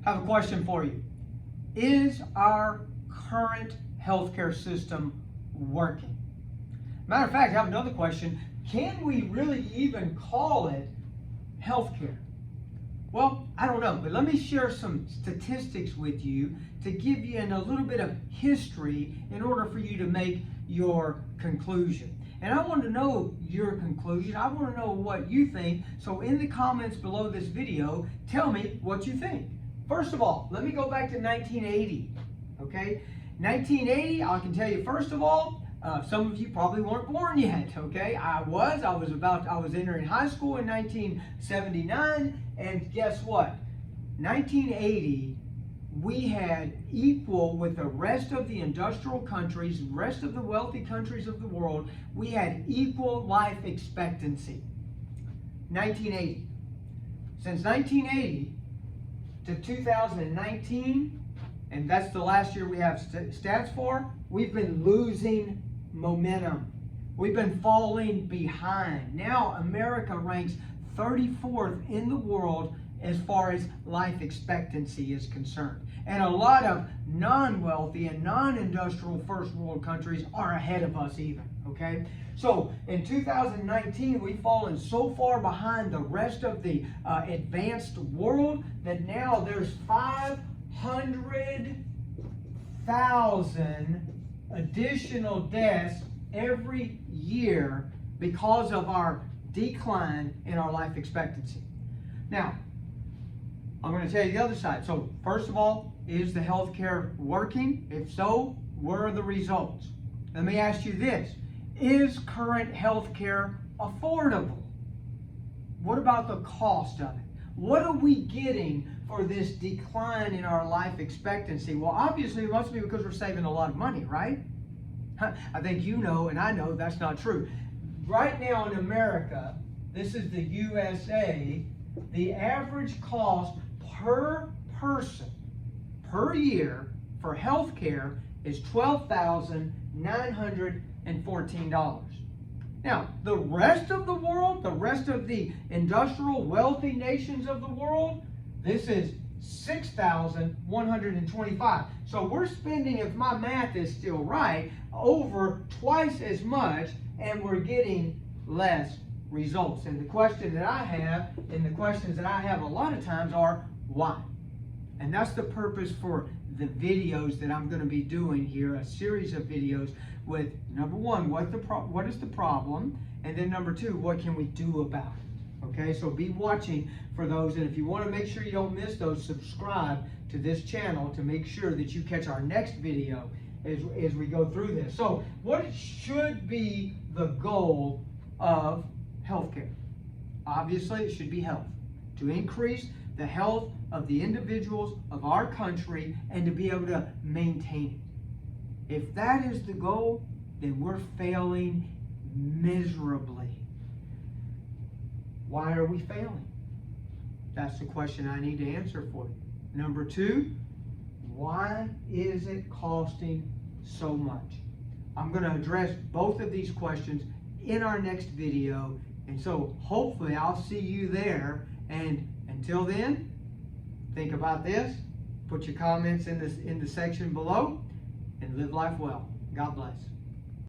I have a question for you. Is our current healthcare system working? Matter of fact, I have another question. Can we really even call it healthcare? Well, I don't know, but let me share some statistics with you to give you a little bit of history in order for you to make your conclusion. And I want to know your conclusion. I want to know what you think. So in the comments below this video, tell me what you think. First of all, let me go back to 1980. Okay, 1980. I can tell you first of all, some of you probably weren't born yet. Okay, I was entering high school in 1979, and guess what? 1980. We had equal with the rest of the industrial countries, rest of the wealthy countries of the world, we had equal life expectancy. 1980. Since 1980 to 2019, and that's the last year we have stats for, we've been losing momentum. We've been falling behind. Now America ranks 34th in the world as far as life expectancy is concerned. And a lot of non-wealthy and non-industrial first world countries are ahead of us even, okay? So in 2019, we've fallen so far behind the rest of the advanced world that now there's 500,000 additional deaths every year because of our decline in our life expectancy. Now, I'm going to tell you the other side. So first of all, is the healthcare working? If so, what are the results? Let me ask you this. Is current healthcare affordable? What about the cost of it? What are we getting for this decline in our life expectancy? Well, obviously it must be because we're saving a lot of money, right? I think you know, and I know that's not true. Right now in America, this is the USA, the average cost per person per year for health care is $12,914. Now, the rest of the world, the rest of the industrial wealthy nations of the world, this is $6,125. So we're spending, if my math is still right, over twice as much, and we're getting less results. And the question that I have, and the questions that I have a lot of times are, why? And that's the purpose for the videos that I'm going to be doing here, a series of videos with, number one, what is the problem? And then number two, what can we do about it? Okay, so be watching for those, and if you want to make sure you don't miss those, subscribe to this channel to make sure that you catch our next video as we go through this. So what should be the goal of healthcare? Obviously, it should be health. To increase the health of the individuals of our country and to be able to maintain it. If that is the goal, then we're failing miserably. Why are we failing? That's the question I need to answer for you. Number two, why is it costing so much? I'm going to address both of these questions in our next video, and so hopefully I'll see you there. And until then, think about this, put your comments in the section below, and live life well. God bless.